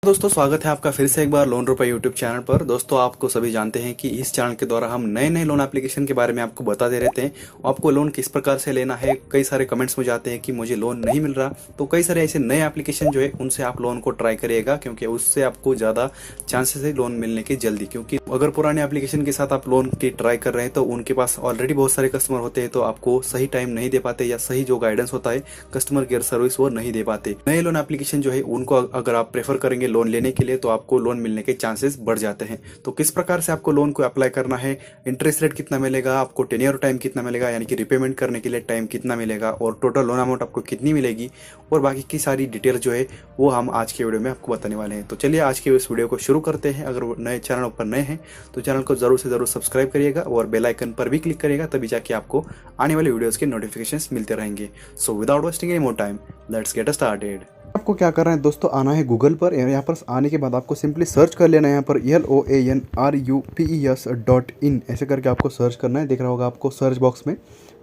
दोस्तों स्वागत है आपका फिर से एक बार लोन रुपए यूट्यूब चैनल पर। दोस्तों आपको सभी जानते हैं कि इस चैनल के द्वारा हम नए नए लोन एप्लीकेशन के बारे में आपको बताते रहते हैं। आपको लोन किस प्रकार से लेना है, कई सारे कमेंट्स मुझे आते हैं कि मुझे लोन नहीं मिल रहा, तो कई सारे ऐसे नए एप्लीकेशन जो है उनसे आप लोन को ट्राई करिएगा, क्योंकि उससे आपको ज़्यादा चांसेस है लोन मिलने की जल्दी। क्योंकि अगर पुराने एप्लीकेशन के साथ आप लोन की ट्राई कर रहे हैं तो उनके पास ऑलरेडी बहुत सारे कस्टमर होते हैं, तो आपको सही टाइम नहीं दे पाते या सही जो गाइडेंस होता है कस्टमर केयर सर्विस वो नहीं दे पाते। नए लोन एप्लीकेशन जो है उनको अगर आप प्रेफर करेंगे लोन लेने के लिए तो आपको लोन मिलने के चांसेस बढ़ जाते हैं। तो किस प्रकार से आपको लोन को अप्लाई करना है, इंटरेस्ट रेट कितना मिलेगा, आपको टेन्योर टाइम कितना मिलेगा यानी कि रिपेमेंट करने के लिए टाइम कितना मिलेगा, और टोटल लोन अमाउंट आपको कितनी मिलेगी, और बाकी की सारी डिटेल जो है वो हम आज के वीडियो में आपको बताने वाले हैं। तो चलिए आज के इस वीडियो को शुरू करते हैं। अगर नए चैनल पर नए हैं तो चैनल को जरूर से जरूर सब्सक्राइब करिएगा और बेल आइकन पर भी क्लिक करिएगा, तभी जाके आपको आने वाले वीडियोस के नोटिफिकेशंस मिलते रहेंगे। So without wasting any more time, let's get started. आपको क्या करना है दोस्तों, आना है गूगल पर। यहाँ पर आने के बाद आपको सिंपली सर्च कर लेना है। यहाँ पर LOANRUPES.in ऐसे करके आपको सर्च करना है। दिख रहा होगा आपको सर्च बॉक्स में।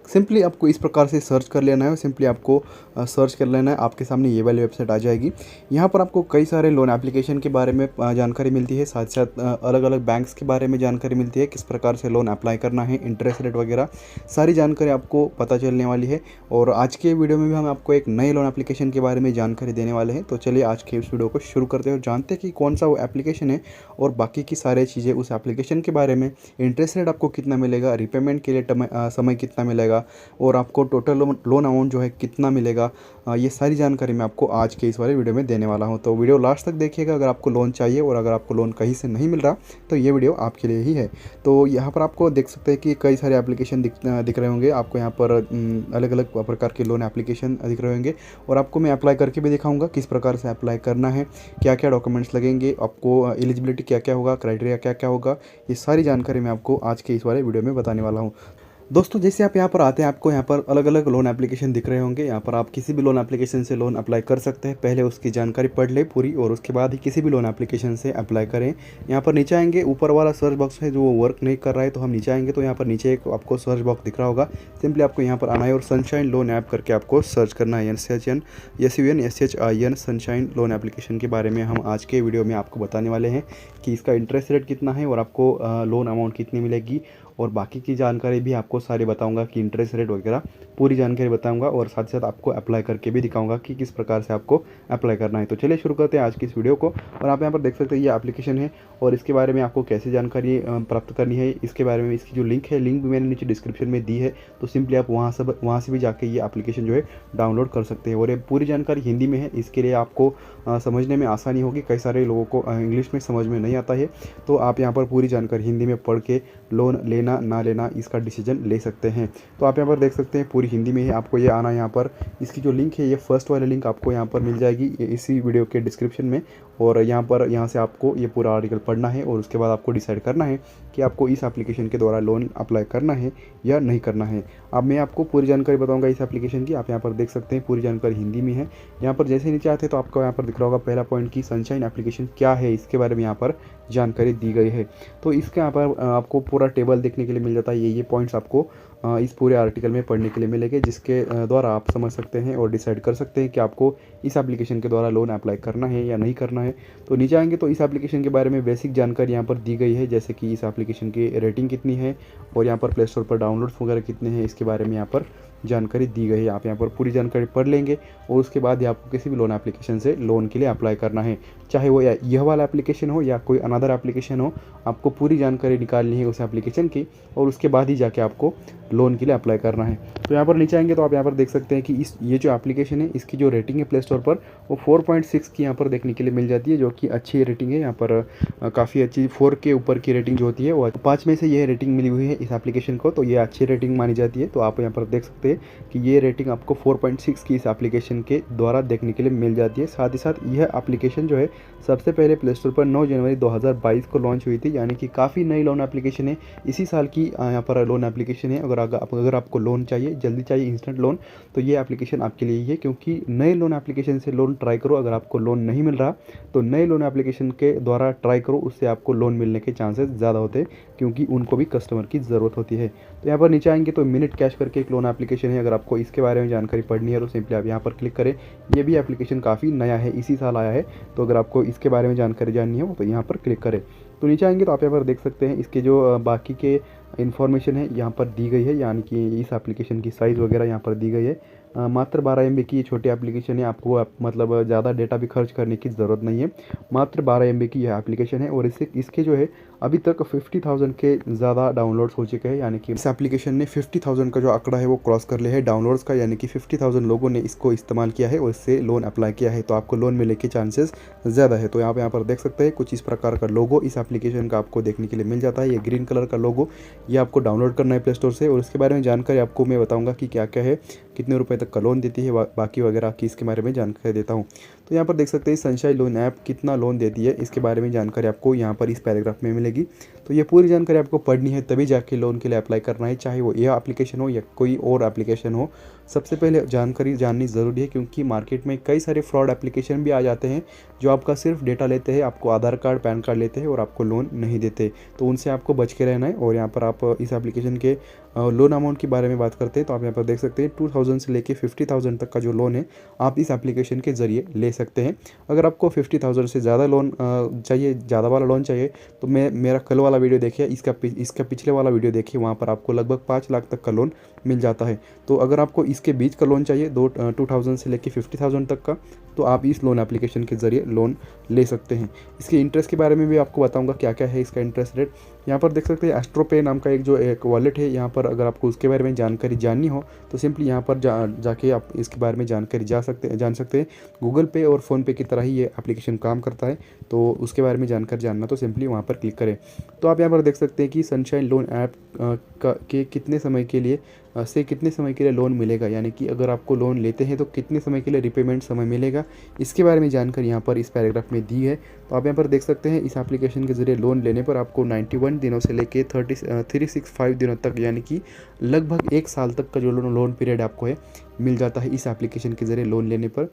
सिंपली आपको इस प्रकार से सर्च कर लेना है। सिंपली आपको सर्च कर लेना है, आपके सामने ये वाली वेबसाइट आ जाएगी। यहाँ पर आपको कई सारे लोन एप्लीकेशन के बारे में जानकारी मिलती है, साथ साथ अलग अलग बैंक्स के बारे में जानकारी मिलती है, किस प्रकार से लोन अप्लाई करना है, इंटरेस्ट रेट वगैरह सारी जानकारी आपको पता चलने वाली है। और आज के वीडियो में भी हम आपको एक नए लोन एप्लीकेशन के बारे में जानकारी देने वाले हैं। तो चलिए आज के इस वीडियो को शुरू करते हैं और जानते हैं कि कौन सा वो एप्लीकेशन है और बाकी की सारी चीज़ें उस एप्लीकेशन के बारे में, इंटरेस्ट रेट आपको कितना मिलेगा, रिपेमेंट के लिए समय कितना मिलेगा, और आपको टोटल लोन अमाउंट जो है कितना मिलेगा, ये सारी जानकारी मैं आपको आज के इस वाले वीडियो में देने वाला हूं। तो वीडियो लास्ट तक देखिएगा अगर आपको लोन चाहिए, और अगर आपको लोन कहीं से नहीं मिल रहा तो ये वीडियो आपके लिए ही है। तो यहाँ पर आपको देख सकते हैं कि कई सारे एप्लीकेशन दिख रहे होंगे आपको। यहाँ पर अलग अलग प्रकार के लोन एप्लीकेशन दिख रहे होंगे, और आपको मैं अप्लाई करके भी दिखाऊंगा किस प्रकार से अप्लाई करना है, क्या क्या डॉक्यूमेंट्स लगेंगे, आपको एलिजिबिलिटी क्या क्या होगा, क्राइटेरिया क्या क्या होगा, ये सारी जानकारी मैं आपको आज के इस वाले वीडियो में बताने वाला हूँ। दोस्तों जैसे आप यहाँ पर आते हैं, आपको यहाँ पर अलग अलग लोन एप्लीकेशन दिख रहे होंगे। यहाँ पर आप किसी भी लोन एप्लीकेशन से लोन अप्लाई कर सकते हैं। पहले उसकी जानकारी पढ़ ले पूरी, और उसके बाद ही किसी भी लोन एप्लीकेशन से अप्लाई करें। यहाँ पर नीचे आएंगे, ऊपर वाला सर्च बॉक्स है जो वर्क नहीं कर रहा है, तो हम नीचे आएंगे तो यहाँ पर नीचे एक आपको सर्च बॉक्स दिख रहा होगा। सिंपली आपको यहाँ पर आना है और सनशाइन लोन ऐप करके आपको सर्च करना है। SUN सनशाइन लोन एप्लीकेशन के बारे में हम आज के वीडियो में आपको बताने वाले हैं कि इसका इंटरेस्ट रेट कितना है और आपको लोन अमाउंट कितनी मिलेगी, और बाकी की जानकारी भी आपको सारी बताऊंगा कि इंटरेस्ट रेट वगैरह पूरी जानकारी बताऊंगा, और साथ साथ आपको अप्लाई करके भी दिखाऊंगा कि किस प्रकार से आपको अप्लाई करना है। तो चलिए शुरू करते हैं आज की इस वीडियो को। और आप यहाँ पर देख सकते हैं ये एप्लीकेशन है, और इसके बारे में आपको कैसे जानकारी प्राप्त करनी है इसके बारे में इसकी जो लिंक है, लिंक भी मैंने नीचे डिस्क्रिप्शन में दी है। तो सिंपली आप वहाँ से भी जाके ये एप्लीकेशन जो है डाउनलोड कर सकते हैं। और ये पूरी जानकारी हिंदी में है, इसके लिए आपको समझने में आसानी होगी। कई सारे लोगों को इंग्लिश में समझ में नहीं आता है, तो आप यहाँ पर पूरी जानकारी हिंदी में पढ़ के लोन लेना ना लेना इसका डिसीजन ले सकते हैं। तो आप यहाँ पर देख सकते हैं पूरी हिंदी में है। आपको ये आना, यहाँ पर इसकी जो लिंक है, ये फर्स्ट वाली लिंक आपको यहाँ पर मिल जाएगी इसी वीडियो के डिस्क्रिप्शन में। और यहाँ से आपको ये पूरा आर्टिकल पढ़ना है, और उसके बाद आपको डिसाइड करना है कि आपको इस एप्लीकेशन के द्वारा लोन अप्लाई करना है या नहीं करना है। अब मैं आपको पूरी जानकारी बताऊंगा इस एप्लीकेशन की। आप यहाँ पर देख सकते हैं पूरी जानकारी हिंदी में है। यहाँ पर जैसे नीचे आते हैं तो आपको यहाँ पर दिख रहा होगा पहला पॉइंट की सनशाइन एप्लीकेशन क्या है, इसके बारे में यहाँ पर जानकारी दी गई है। तो इसके यहाँ पर आपको पूरा टेबल देखने के लिए मिल जाता है। ये पॉइंट्स आपको इस पूरे आर्टिकल में पढ़ने के लिए मिलेंगे, जिसके द्वारा आप समझ सकते हैं और डिसाइड कर सकते हैं कि आपको इस एप्लीकेशन के द्वारा लोन अप्लाई करना है या नहीं करना है। तो नीचे आएंगे तो इस एप्लीकेशन के बारे में बेसिक जानकारी यहाँ पर दी गई है, जैसे कि इस एप्लीकेशन की रेटिंग कितनी है, और यहाँ पर प्ले स्टोर पर डाउनलोड्स वगैरह कितने हैं, इसके बारे में यहाँ पर जानकारी दी गई है। आप यहाँ पर पूरी जानकारी पढ़ लेंगे, और उसके बाद ही आपको किसी भी लोन एप्लीकेशन से लोन के लिए अप्लाई करना है, चाहे वो यह वाला एप्लीकेशन हो या कोई अनदर एप्लीकेशन हो। आपको पूरी जानकारी निकालनी है उस एप्लीकेशन की, और उसके बाद ही जाके आपको लोन के लिए अप्लाई करना है। तो यहाँ पर नीचे आएंगे तो आप यहाँ पर देख सकते हैं कि ये जो एप्लीकेशन है इसकी जो रेटिंग है प्ले स्टोर पर वो 4.6 की यहाँ पर देखने के लिए मिल जाती है, जो कि अच्छी रेटिंग है। यहाँ पर काफ़ी अच्छी 4 के ऊपर की रेटिंग जो होती है वो 5 में से यह रेटिंग मिली हुई है इस एप्लीकेशन को, तो ये अच्छी रेटिंग मानी जाती है। तो आप यहाँ पर देख सकते हैं कि ये रेटिंग आपको 4.6 की इस एप्लीकेशन के द्वारा देखने के लिए मिल जाती है। साथ ही साथ यह एप्लीकेशन जो है सबसे पहले प्ले स्टोर पर 9 जनवरी 2022 को लॉन्च हुई थी, यानी कि काफ़ी नई लोन एप्लीकेशन है। इसी साल की यहाँ पर लोन एप्लीकेशन है। अगर अगर आपको लोन चाहिए, जल्दी चाहिए इंस्टेंट लोन, तो ये एप्लीकेशन आपके लिए ही है। क्योंकि नए लोन एप्लीकेशन से लोन ट्राई करो, अगर आपको लोन नहीं मिल रहा तो नए लोन एप्लीकेशन के द्वारा ट्राई करो, उससे आपको लोन मिलने के चांसेस ज़्यादा होते हैं, क्योंकि उनको भी कस्टमर की ज़रूरत होती है। तो यहाँ पर नीचे आएंगे तो मिनट कैश करके एक लोन एप्लीकेशन है, अगर आपको इसके बारे में जानकारी पढ़नी है तो सिंपली आप यहाँ पर क्लिक करें। ये भी एप्लीकेशन काफ़ी नया है, इसी साल आया है, तो अगर आपको इसके बारे में जानकारी जाननी हो तो यहाँ पर क्लिक करें। तो नीचे आएंगे तो आप यहाँ पर देख सकते हैं इसके जो बाकी के इन्फॉर्मेशन है यहाँ पर दी गई है, यानी कि इस एप्लीकेशन की साइज़ वगैरह यहाँ पर दी गई है। मात्र 12 MB की ये छोटी एप्लीकेशन है, आपको मतलब ज़्यादा डेटा भी खर्च करने की ज़रूरत नहीं है। मात्र 12 MB की यह एप्लीकेशन है, और इसके जो है अभी तक 50,000 के ज़्यादा डाउनलोड्स हो चुके हैं, यानी कि इस एप्लीकेशन ने 50,000 का जो आंकड़ा है वो क्रॉस कर लिया है डाउनलोड्स का, यानी कि 50,000 लोगों ने इसको इस्तेमाल किया है और इससे लोन अप्लाई किया है, तो आपको लोन मिलने के चांसेस ज़्यादा है। तो आप यहाँ पर देख सकते हैं कुछ इस प्रकार का लोगो इस एप्लीकेशन का आपको देखने के लिए मिल जाता है। ये ग्रीन कलर का लोगो, ये आपको डाउनलोड करना है प्ले स्टोर से, और इसके बारे में जानकारी आपको मैं बताऊँगा कि क्या क्या है, कितने रुपए तक का लोन देती है, बाकी वगैरह की इसके बारे में जानकारी देता हूँ। तो यहाँ पर देख सकते हैं सनशाइन लोन ऐप कितना लोन देती है, इसके बारे में जानकारी आपको यहाँ पर इस पैराग्राफ में मिलेगी। तो ये पूरी जानकारी आपको पढ़नी है, तभी जाके लोन के लिए अप्लाई करना है, चाहे वो यह एप्लीकेशन हो या कोई और एप्लीकेशन हो। सबसे पहले जानकारी जाननी ज़रूरी है, क्योंकि मार्केट में कई सारे फ्रॉड एप्लीकेशन भी आ जाते हैं जो आपका सिर्फ डेटा लेते हैं, आपको आधार कार्ड पैन कार्ड लेते हैं और आपको लोन नहीं देते, तो उनसे आपको बच के रहना है। और यहाँ पर आप इस एप्लीकेशन के लोन अमाउंट के बारे में बात करते हैं तो आप यहाँ पर देख सकते हैं 2000 से लेके 50,000 तक का जो लोन है आप इस एप्लीकेशन के ज़रिए ले सकते हैं। अगर आपको 50,000 से ज़्यादा लोन चाहिए, ज़्यादा वाला लोन चाहिए, तो मेरा कल वाला वीडियो देखिए, इसका पिछले वाला वीडियो देखिए, वहाँ पर आपको लगभग 5 लाख तक का लोन मिल जाता है। तो अगर आपको इसके बीच का लोन चाहिए 2000 से लेके 50,000 तक का, तो आप इस लोन एप्लीकेशन के ज़रिए लोन ले सकते हैं। इसके इंटरेस्ट के बारे में भी आपको बताऊंगा क्या क्या है इसका इंटरेस्ट रेट। यहाँ पर देख सकते हैं एस्ट्रोपे नाम का एक वॉलेट है, यहाँ पर अगर आपको उसके बारे में जानकारी जाननी हो तो सिंपली यहाँ पर जाके आप इसके बारे में जानकारी जान सकते हैं। गूगल पे और फ़ोनपे की तरह ही ये एप्लीकेशन काम करता है, तो उसके बारे में जानकारी जानना तो सिंपली वहाँ पर क्लिक करें। तो आप यहाँ पर देख सकते हैं कि सनशाइन लोन ऐप के कितने समय के लिए लोन मिलेगा, यानी कि अगर आपको लोन लेते हैं तो कितने समय के लिए रिपेमेंट समय मिलेगा, इसके बारे में जानकारी यहाँ पर इस पैराग्राफ में दी है। तो आप यहाँ पर देख सकते हैं इस एप्लीकेशन के ज़रिए लोन लेने पर आपको 91 दिनों से लेके 365 दिनों तक, यानी कि लगभग 1 साल तक का जो लोन पीरियड आपको है मिल जाता है इस एप्लीकेशन के ज़रिए लोन लेने पर।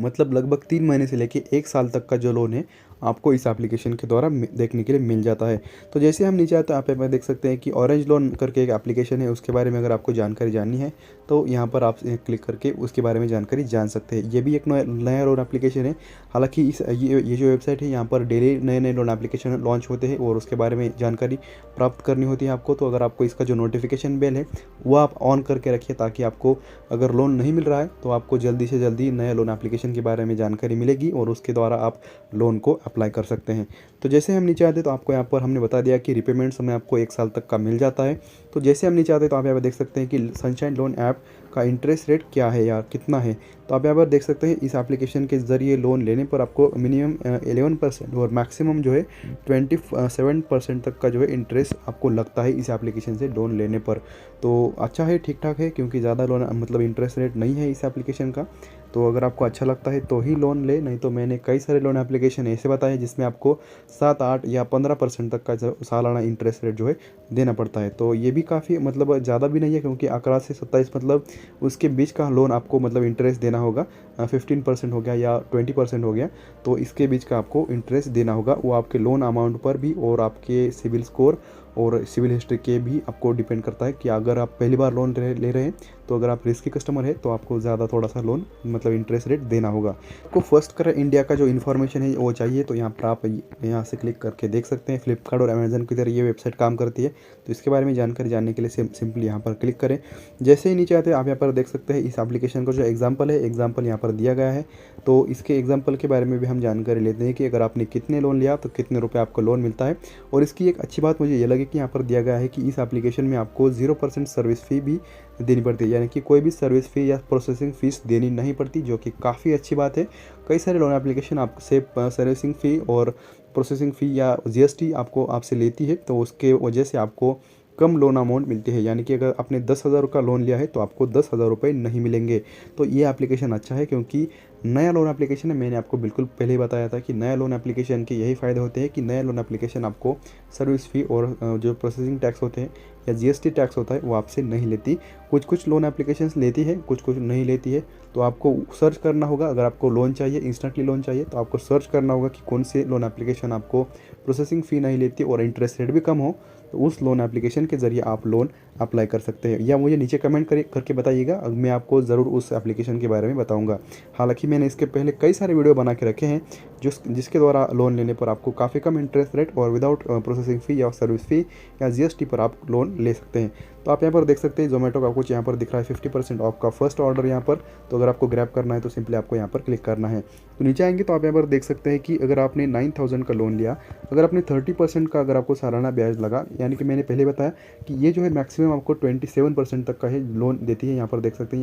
मतलब लगभग 3 महीने से लेके 1 साल तक का जो लोन है आपको इस एप्लीकेशन के द्वारा देखने के लिए मिल जाता है। तो जैसे हम नीचे आते हैं आप यहाँ पर देख सकते हैं कि ऑरेंज लोन करके एक एप्लीकेशन है, उसके बारे में अगर आपको जानकारी जाननी है तो यहाँ पर आप क्लिक करके उसके बारे में जानकारी जान सकते हैं। ये भी एक नया लोन एप्लीकेशन है। हालांकि ये जो वेबसाइट है यहाँ पर डेली नए लोन एप्लीकेशन लॉन्च होते हैं और उसके बारे में जानकारी प्राप्त करनी होती है आपको। तो अगर आपको इसका जो नोटिफिकेशन बेल है वो आप ऑन करके रखिए, ताकि आपको अगर लोन नहीं मिल रहा है तो आपको जल्दी से जल्दी नया लोन एप्लीकेशन के बारे में जानकारी मिलेगी और उसके द्वारा आप लोन को अप्लाई कर सकते हैं। तो जैसे हम नीचे आते हैं तो आपको यहाँ पर हमने बता दिया कि रिपेमेंट समय आपको 1 साल तक का मिल जाता है। तो जैसे हम नीचे आते हैं तो आप यहाँ पर देख सकते हैं कि सनशाइन लोन ऐप का इंटरेस्ट रेट क्या है या कितना है। तो आप यहाँ पर देख सकते हैं इस एप्लीकेशन के ज़रिए लोन लेने पर आपको मिनिमम 11% और मैक्सिमम जो है 27% तक का जो है इंटरेस्ट आपको लगता है इस एप्लीकेशन से लोन लेने पर। तो अच्छा है, ठीक ठाक है, क्योंकि ज़्यादा लोन मतलब इंटरेस्ट रेट नहीं है इस एप्लीकेशन का। तो अगर आपको अच्छा लगता है तो ही लोन ले, नहीं तो मैंने कई सारे लोन एप्लीकेशन ऐसे बताए जिसमें आपको 7, 8 या 15% तक का सालाना इंटरेस्ट रेट जो है देना पड़ता है। तो ये भी काफ़ी मतलब ज़्यादा भी नहीं है, क्योंकि 11 से 27 मतलब उसके बीच का लोन आपको मतलब इंटरेस्ट देना होगा। 15% हो गया या 20% हो गया, तो इसके बीच का आपको इंटरेस्ट देना होगा। वो आपके लोन अमाउंट पर भी और आपके सिविल स्कोर और सिविल हिस्ट्री के भी आपको डिपेंड करता है कि अगर आप पहली बार लोन ले रहे हैं तो अगर आप रिस्की कस्टमर है तो आपको ज़्यादा थोड़ा सा लोन मतलब इंटरेस्ट रेट देना होगा। आपको फर्स्ट कर इंडिया का जो इन्फॉर्मेशन है वो चाहिए तो यहाँ पर आप यहाँ से क्लिक करके देख सकते हैं। फ्लिपकार्ट और अमेजन की तरह ये वेबसाइट काम करती है, तो इसके बारे में जानकारी जानने के लिए सिंपली यहाँ पर क्लिक करें। जैसे ही नीचे आते हैं आप यहाँ पर देख सकते हैं इस एप्लीकेशन का जो एग्जाम्पल है, एग्जाम्पल यहाँ पर दिया गया है। तो इसके एग्जाम्पल के बारे में भी हम जानकारी लेते हैं कि अगर आपने कितने लोन लिया तो कितने रुपये आपको लोन मिलता है। और इसकी एक अच्छी बात मुझे ये लगी कि यहाँ पर दिया गया है कि इस एप्लीकेशन में आपको 0% सर्विस फ़ी भी देनी पड़ती है, यानी कि कोई भी सर्विस फ़ी या प्रोसेसिंग फ़ीस देनी नहीं पड़ती, जो कि काफ़ी अच्छी बात है। कई सारे लोन एप्लीकेशन आपसे सर्विसिंग फ़ी और प्रोसेसिंग फ़ी या GST आपसे लेती है, तो उसके वजह से आपको कम लोन अमाउंट मिलती है। यानी कि अगर आपने 10,000 का लोन लिया है तो आपको 10,000 रुपये नहीं मिलेंगे। तो ये एप्लीकेशन अच्छा है, क्योंकि नया लोन एप्लीकेशन है। मैंने आपको बिल्कुल पहले ही बताया था कि नया लोन एप्लीकेशन के यही फ़ायदे होते हैं कि नया लोन एप्लीकेशन आपको सर्विस फ़ी और जो प्रोसेसिंग टैक्स होते हैं या जीएसटी टैक्स होता है वो आपसे नहीं लेती। कुछ कुछ लोन एप्लीकेशंस लेती है, कुछ कुछ नहीं लेती है। तो आपको सर्च करना होगा, अगर आपको लोन चाहिए, इंस्टेंटली लोन चाहिए, तो आपको सर्च करना होगा कि कौन से लोन एप्लीकेशन आपको प्रोसेसिंग फ़ी नहीं लेती और इंटरेस्ट रेट भी कम हो, तो उस लोन एप्लीकेशन के ज़रिए आप लोन अप्लाई कर सकते हैं। या मुझे नीचे कमेंट करके बताइएगा, मैं आपको ज़रूर उस एप्लीकेशन के बारे में बताऊंगा। हालांकि मैंने इसके पहले कई सारे वीडियो बना के रखे हैं जिसके द्वारा लोन लेने पर आपको काफ़ी कम इंटरेस्ट रेट और विदाउट प्रोसेसिंग फ़ी या सर्विस फ़ी या जीएसटी पर आप लोन ले सकते हैं। तो आप यहाँ पर देख सकते हैं जोमेटो का कुछ यहाँ पर दिख रहा है 50% ऑफ का फर्स्ट ऑर्डर यहाँ पर। तो अगर आपको ग्रैब करना है तो सिंपली आपको यहाँ पर क्लिक करना है। तो नीचे आएंगे तो आप यहाँ पर देख सकते हैं कि अगर आपने 9000 का लोन लिया, अगर आपने 30% का अगर आपको सालाना ब्याज लगा, यानी कि मैंने पहले बताया कि ये जो है मैक्सिमम आपको 27% तक का है लोन देती है। यहाँ पर देख सकते हैं,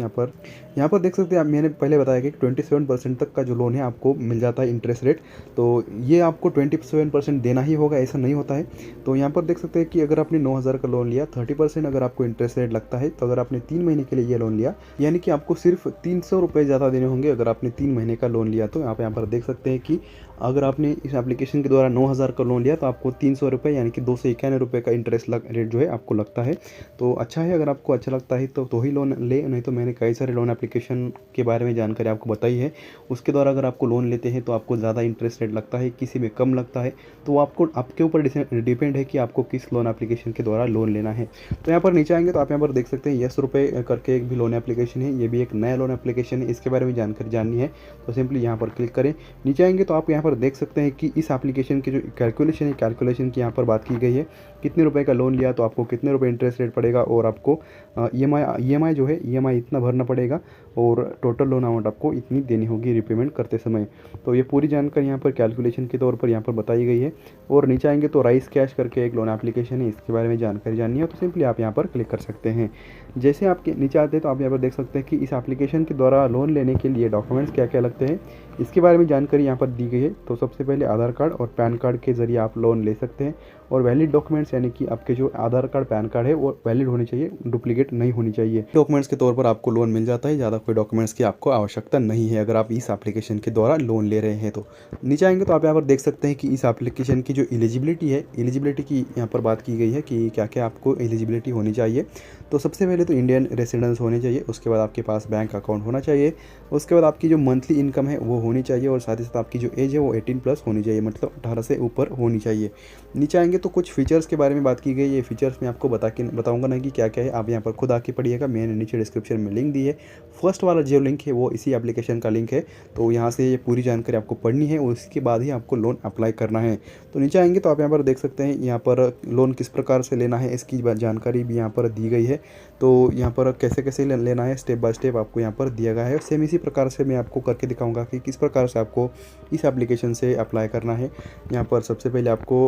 यहाँ पर देख सकते हैं, मैंने पहले बताया कि 27% तक का जो लोन है आपको मिल जाता है इंटरेस्ट रेट। तो ये आपको 27% देना ही होगा, ऐसा नहीं होता है। तो यहाँ पर देख सकते हैं कि अगर आपने 9000 का लोन लिया, 30% अगर आपको इंटरेस्ट रेट लगता है, तो अगर आपने 3 महीने के लिए ये लोन लिया, यानी कि आपको सिर्फ 300 रुपये ज़्यादा देने होंगे अगर आपने 3 महीने का लोन लिया। तो आप यहाँ पर देख सकते हैं कि अगर आपने इस एप्लीकेशन के द्वारा 9000 का लोन लिया तो आपको 300 रुपये यानी कि 291 रुपये का इंटरेस्ट रेट जो है आपको लगता है। तो अच्छा है, अगर आपको अच्छा लगता है तो ही लोन ले, नहीं तो मैंने कई सारे लोन एप्लीकेशन के बारे में जानकारी आपको बताई है। उसके द्वारा अगर आपको लोन लेते हैं तो आपको ज़्यादा इंटरेस्ट रेट लगता है, किसी में कम लगता है। तो आपको आपके ऊपर डिपेंड है कि आपको किस लोन एप्लीकेशन के द्वारा लोन लेना है। तो यहाँ पर नीचे आएंगे तो आप यहाँ पर देख सकते हैं यस रुपये करके एक भी लोन एप्लीकेशन है, ये भी एक नया लोन एप्लीकेशन है। इसके बारे में जानकारी जाननी है तो सिंपली यहाँ पर क्लिक करें। नीचे आएंगे तो आप यहाँ पर देख सकते हैं कि इस एप्लीकेशन की जो कैलकुलेशन है, कैलकुलेशन की यहाँ पर बात की गई है। कितने रुपए का लोन लिया तो आपको कितने रुपए इंटरेस्ट रेट पड़ेगा और आपको ईएमआई जो है ईएमआई इतना भरना पड़ेगा और टोटल लोन अमाउंट आपको इतनी देनी होगी रिपेमेंट करते समय। तो ये पूरी जानकारी यहाँ पर कैलकुलेशन के तौर पर यहाँ पर बताई गई है। और नीचे आएंगे तो राइस कैश करके एक लोन एप्लीकेशन है, इसके बारे में जानकारी जाननी है तो सिंपली आप यहाँ पर क्लिक कर सकते हैं। जैसे आपके नीचे आते हैं तो आप यहाँ पर देख सकते हैं कि इस एप्लीकेशन के द्वारा लोन लेने के लिए डॉक्यूमेंट्स क्या क्या लगते हैं, इसके बारे में जानकारी यहाँ पर दी गई है। तो सबसे पहले आधार कार्ड और पैन कार्ड के ज़रिए आप लोन ले सकते हैं। और वैलिड डॉक्यूमेंट्स यानी कि आपके जो आधार कार्ड पैन कार्ड है वो वैलिड होनी चाहिए, डुप्लीकेट नहीं होनी चाहिए। डॉक्यूमेंट्स के तौर पर आपको लोन मिल जाता है, ज़्यादा कोई डॉक्यूमेंट्स की आपको आवश्यकता नहीं है अगर आप इस एप्लीकेशन के द्वारा लोन ले रहे हैं। तो नीचे आएंगे तो आप यहाँ पर देख सकते हैं कि इस एप्लीकेशन की जो एलिजिबिलिटी है, एलिजिबिलिटी की यहाँ पर बात की गई है कि क्या क्या आपको एलिजिबिलिटी होनी चाहिए। तो सबसे पहले तो इंडियन रेसिडेंस होने चाहिए, उसके बाद आपके पास बैंक अकाउंट होना चाहिए, उसके बाद आपकी जो मंथली इनकम है वो होनी चाहिए और साथ ही साथ आपकी जो एज है वो 18+ होनी चाहिए, मतलब 18 से ऊपर होनी चाहिए। नीचे आएंगे तो कुछ फीचर्स के बारे में बात की गई है। फीचर्स मैं आपको बताऊंगा नहीं कि क्या क्या है, आप यहाँ पर खुद आके पढ़िएगा, मैंने नीचे डिस्क्रिप्शन में लिंक दी है। फर्स्ट वाला जो लिंक है वो इसी एप्लीकेशन का लिंक है, तो यहाँ से ये पूरी जानकारी आपको पढ़नी है और उसके बाद ही आपको लोन अप्लाई करना है। तो नीचे आएंगे तो आप यहाँ पर देख सकते हैं, यहाँ पर लोन किस प्रकार से लेना है इसकी जानकारी भी यहाँ पर दी गई है। तो यहाँ पर कैसे कैसे लेना है स्टेप बाय स्टेप आपको यहाँ पर दिया गया है। सेम इसी प्रकार से मैं आपको करके दिखाऊंगा कि किस प्रकार से आपको इस एप्लीकेशन से अप्लाई करना है। यहाँ पर सबसे पहले आपको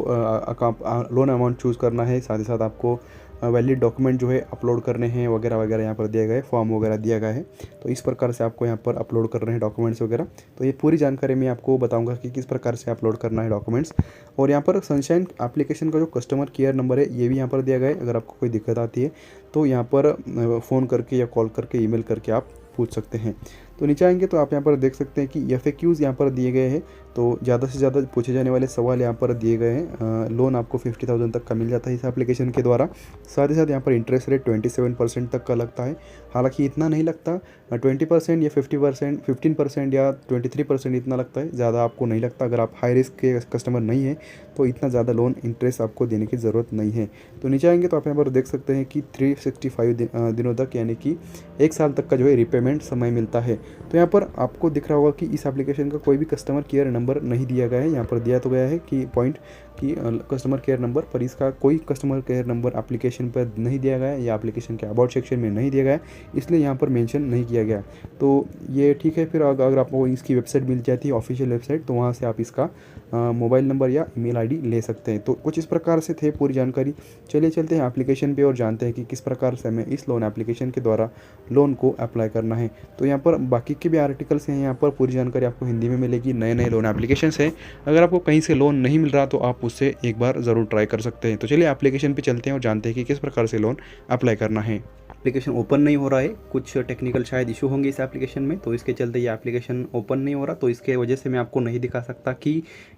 लोन अमाउंट चूज़ करना है, साथ ही साथ आपको वैलिड डॉक्यूमेंट जो है अपलोड करने हैं वगैरह वगैरह यहाँ पर दिया गया है, फॉर्म वगैरह दिया गया है। तो इस प्रकार से आपको यहाँ पर अपलोड कर रहे हैं डॉक्यूमेंट्स वगैरह। तो ये पूरी जानकारी मैं आपको बताऊंगा कि किस प्रकार से अपलोड करना है डॉक्यूमेंट्स। और यहाँ पर सनशाइन एप्लीकेशन का जो कस्टमर केयर नंबर है ये भी यहाँ पर दिया गया है। अगर आपको कोई दिक्कत आती है तो यहाँ पर फ़ोन करके या कॉल करके ईमेल करके आप पूछ सकते हैं। तो नीचे आएंगे तो आप यहाँ पर देख सकते हैं कि FAQs यहाँ पर दिए गए हैं। तो ज़्यादा से ज़्यादा पूछे जाने वाले सवाल यहाँ पर दिए गए हैं। लोन आपको 50,000 तक का मिल जाता है इस एप्लीकेशन के द्वारा। साथ ही साथ यहाँ पर इंटरेस्ट रेट 27% तक का लगता है। हालांकि इतना नहीं लगता, 20% या 50%, 15% या 23% इतना लगता है, ज़्यादा आपको नहीं लगता। अगर आप हाई रिस्क के कस्टमर नहीं हैं तो इतना ज़्यादा लोन इंटरेस्ट आपको देने की ज़रूरत नहीं है। तो नीचे आएंगे तो आप यहाँ पर देख सकते हैं कि 365 दिनों तक यानी कि 1 साल तक का जो है रिपेमेंट समय मिलता है। तो यहाँ पर आपको दिख रहा होगा कि इस एप्लीकेशन का कोई भी कस्टमर केयर नंबर नहीं दिया गया है। यहाँ पर दिया तो गया है कि पॉइंट कि कस्टमर केयर नंबर, पर इसका कोई कस्टमर केयर नंबर एप्लीकेशन पर नहीं दिया गया है या एप्लीकेशन के अबाउट सेक्शन में नहीं दिया गया है, इसलिए यहाँ पर मेंशन नहीं किया गया। तो ये ठीक है। फिर अगर आपको इसकी वेबसाइट मिल जाती है, ऑफिशियल वेबसाइट, तो वहाँ से आप इसका मोबाइल नंबर या ईमेल आईडी ले सकते हैं। तो कुछ इस प्रकार से थे पूरी जानकारी। चलिए चलते हैं एप्लीकेशन पे और जानते हैं कि किस प्रकार से हमें इस लोन एप्लीकेशन के द्वारा लोन को अप्लाई करना है। तो यहाँ पर बाकी के भी आर्टिकल्स हैं, यहाँ पर पूरी जानकारी आपको हिंदी में मिलेगी। नए नए लोन एप्लीकेशंस हैं, अगर आपको कहीं से लोन नहीं मिल रहा तो आप उससे एक बार ज़रूर ट्राई कर सकते हैं। तो चलिए एप्लीकेशन पे चलते हैं और जानते हैं कि किस प्रकार से लोन अप्लाई करना है। एप्लीकेशन ओपन नहीं हो रहा है, कुछ टेक्निकल शायद इशू होंगे इस एप्लीकेशन में, तो इसके चलते ये एप्लीकेशन ओपन नहीं हो रहा। तो इसके वजह से मैं आपको नहीं दिखा सकता कि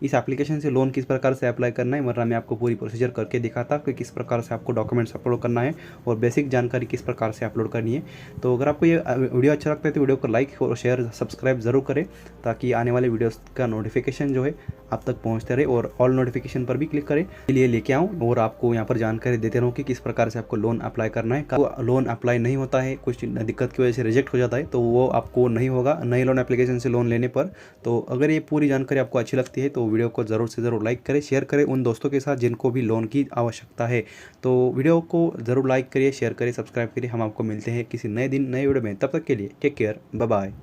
इस एप्लीकेशन से लोन किस प्रकार से अप्लाई करना है, वरना मैं आपको पूरी प्रोसीजर करके दिखाता कि किस प्रकार से आपको डॉक्यूमेंट्स अपलोड करना है और बेसिक जानकारी किस प्रकार से अपलोड करनी है। तो अगर आपको ये वीडियो अच्छा लगता है तो वीडियो को लाइक और शेयर सब्सक्राइब ज़रूर करें, ताकि आने वाले वीडियोस का नोटिफिकेशन जो है आप तक पहुंचते रहे, और ऑल नोटिफिकेशन पर भी क्लिक करें। इसलिए लेके आऊँ और आपको यहाँ पर जानकारी देते रहूँ कि किस प्रकार से आपको लोन अप्लाई करना है। लोन अप्लाई नहीं होता है, कुछ दिक्कत की वजह से रिजेक्ट हो जाता है, तो वो आपको नहीं होगा नई लोन एप्लीकेशन से लोन लेने पर। तो अगर ये पूरी जानकारी आपको अच्छी लगती है तो वीडियो को ज़रूर से ज़रूर लाइक करें, शेयर करें उन दोस्तों के साथ जिनको भी लोन की आवश्यकता है। तो वीडियो को ज़रूर लाइक करिए, शेयर करिए, सब्सक्राइब करिए। हम आपको मिलते हैं किसी नए दिन नए वीडियो में, तब तक के लिए टेक केयर, बाय बाय।